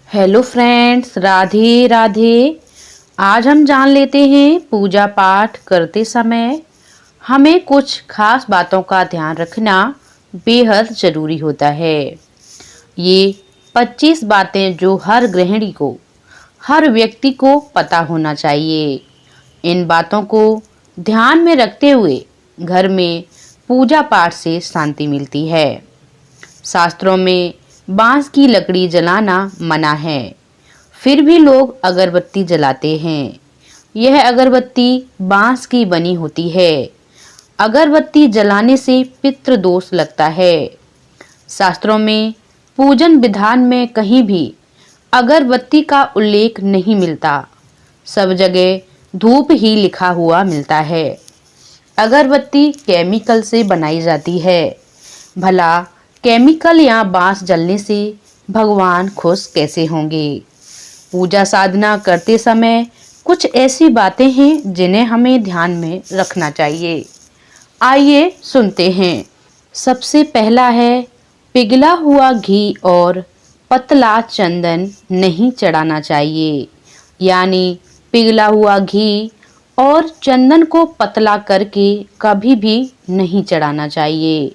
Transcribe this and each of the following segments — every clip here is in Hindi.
Hello friends, Radhe Radhe. आज हम जान लेते हैं पूजा पाठ करते समय हमें कुछ खास बातों का ध्यान रखना बेहद ज़रूरी होता है। ये 25 बातें जो हर गृहिणी को, हर व्यक्ति को पता होना चाहिए। इन बातों को ध्यान में रखते हुए घर में पूजा पाठ से शांति मिलती है। शास्त्रों में बांस की लकड़ी जलाना मना है, फिर भी लोग अगरबत्ती जलाते हैं। यह अगरबत्ती बांस की बनी होती है। अगरबत्ती जलाने से पितृ दोष लगता है। शास्त्रों में पूजन विधान में कहीं भी अगरबत्ती का उल्लेख नहीं मिलता। सब जगह धूप ही लिखा हुआ मिलता है। अगरबत्ती केमिकल से बनाई जाती है। भला केमिकल या बांस जलने से भगवान खुश कैसे होंगे? पूजा साधना करते समय कुछ ऐसी बातें हैं जिन्हें हमें ध्यान में रखना चाहिए। आइए सुनते हैं। सबसे पहला है, पिघला हुआ घी और पतला चंदन नहीं चढ़ाना चाहिए। यानी पिघला हुआ घी और चंदन को पतला करके कभी भी नहीं चढ़ाना चाहिए।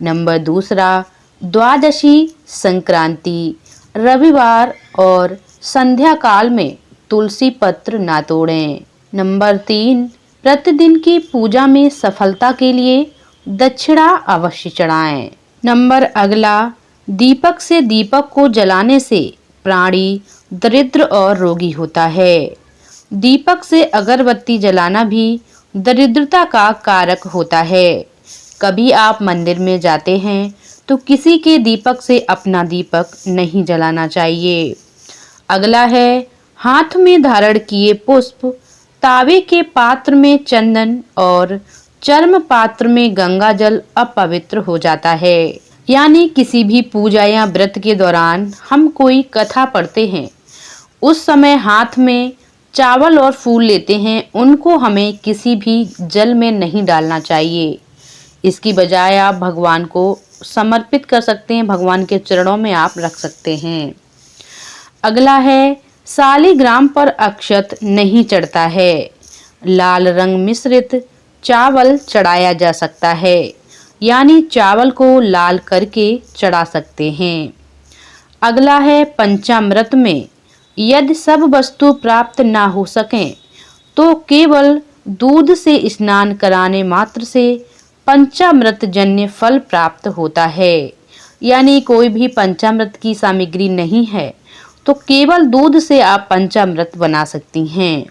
नंबर दूसरा, द्वादशी, संक्रांति, रविवार और संध्या काल में तुलसी पत्र ना तोड़ें। नंबर तीन, प्रतिदिन की पूजा में सफलता के लिए दक्षिणा अवश्य चढ़ाएं। नंबर अगला, दीपक से दीपक को जलाने से प्राणी दरिद्र और रोगी होता है। दीपक से अगरबत्ती जलाना भी दरिद्रता का कारक होता है। कभी आप मंदिर में जाते हैं तो किसी के दीपक से अपना दीपक नहीं जलाना चाहिए। अगला है, हाथ में धारण किए पुष्प, तावे के पात्र में चंदन और चर्म पात्र में गंगा जल अपवित्र हो जाता है। यानी किसी भी पूजा या व्रत के दौरान हम कोई कथा पढ़ते हैं, उस समय हाथ में चावल और फूल लेते हैं, उनको हमें किसी भी जल में नहीं डालना चाहिए। इसकी बजाय आप भगवान को समर्पित कर सकते हैं, भगवान के चरणों में आप रख सकते हैं। अगला है, शालिग्राम पर अक्षत नहीं चढ़ता है। लाल रंग मिश्रित चावल चढ़ाया जा सकता है, यानी चावल को लाल करके चढ़ा सकते हैं। अगला है, पंचामृत में यदि सब वस्तु प्राप्त ना हो सकें तो केवल दूध से स्नान कराने मात्र से पंचामृत जन्य फल प्राप्त होता है। यानी कोई भी पंचामृत की सामग्री नहीं है तो केवल दूध से आप पंचामृत बना सकती हैं।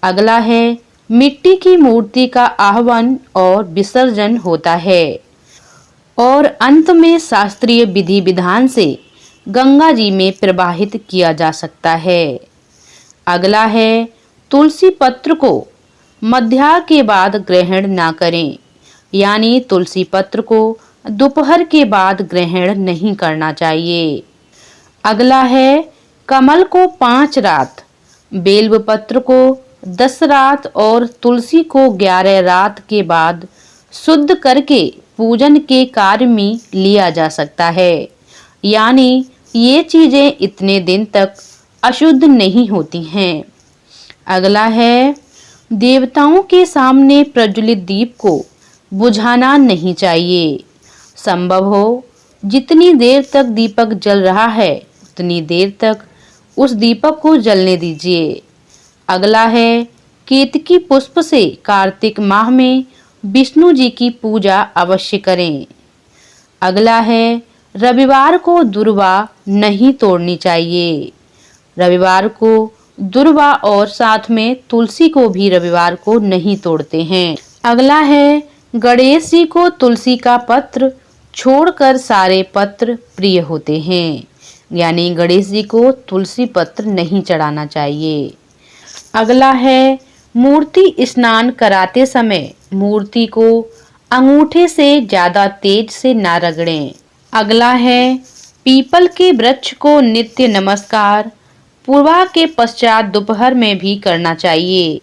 अगला है, मिट्टी की मूर्ति का आह्वान और विसर्जन होता है और अंत में शास्त्रीय विधि विधान से गंगा जी में प्रवाहित किया जा सकता है। अगला है, तुलसी पत्र को मध्याह्न के बाद ग्रहण ना करें। यानी तुलसी पत्र को दोपहर के बाद ग्रहण नहीं करना चाहिए। अगला है, कमल को 5 रात, बेल्व पत्र को 10 रात और तुलसी को 11 रात के बाद शुद्ध करके पूजन के कार्य में लिया जा सकता है। यानी ये चीजें इतने दिन तक अशुद्ध नहीं होती हैं। अगला है, देवताओं के सामने प्रज्वलित दीप को बुझाना नहीं चाहिए। संभव हो जितनी देर तक दीपक जल रहा है उतनी देर तक उस दीपक को जलने दीजिए। अगला है, केतकी पुष्प से कार्तिक माह में विष्णु जी की पूजा अवश्य करें। अगला है, रविवार को दुर्वा नहीं तोड़नी चाहिए। रविवार को दुर्वा और साथ में तुलसी को भी रविवार को नहीं तोड़ते हैं। अगला है, गणेश जी को तुलसी का पत्र छोड़कर सारे पत्र प्रिय होते हैं। यानी गणेश जी को तुलसी पत्र नहीं चढ़ाना चाहिए। अगला है, मूर्ति स्नान कराते समय मूर्ति को अंगूठे से ज्यादा तेज से ना रगड़ें। अगला है, पीपल के वृक्ष को नित्य नमस्कार पूर्वा के पश्चात दोपहर में भी करना चाहिए।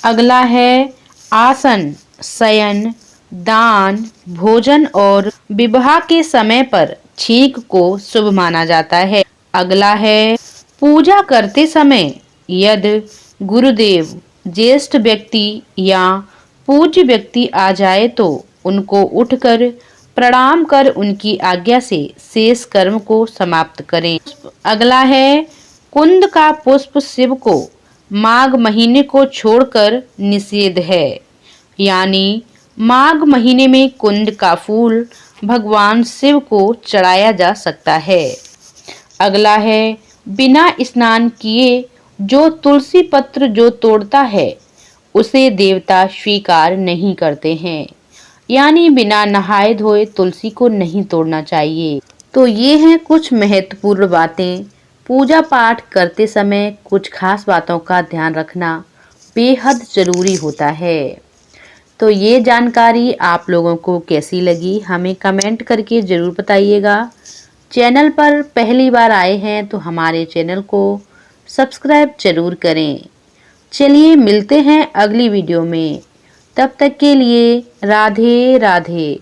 अगला है, आसन, शयन, दान, भोजन और विवाह के समय पर छींक को शुभ माना जाता है। अगला है, पूजा करते समय यदि गुरुदेव, ज्येष्ठ व्यक्ति या पूज्य व्यक्ति आ जाए तो उनको उठकर प्रणाम कर उनकी आज्ञा से शेष कर्म को समाप्त करें। अगला है, कुंद का पुष्प शिव को माघ महीने को छोड़कर निषेध है, यानी माघ महीने में कुंद का फूल भगवान शिव को चढ़ाया जा सकता है। अगला है, बिना स्नान किए जो तुलसी पत्र जो तोड़ता है उसे देवता स्वीकार नहीं करते हैं, यानी बिना नहाए धोए तुलसी को नहीं तोड़ना चाहिए। तो ये हैं कुछ महत्वपूर्ण बातें। पूजा पाठ करते समय कुछ खास बातों का ध्यान रखना बेहद जरूरी होता है। तो ये जानकारी आप लोगों को कैसी लगी हमें कमेंट करके ज़रूर बताइएगा। चैनल पर पहली बार आए हैं तो हमारे चैनल को सब्सक्राइब जरूर करें। चलिए मिलते हैं अगली वीडियो में, तब तक के लिए राधे राधे।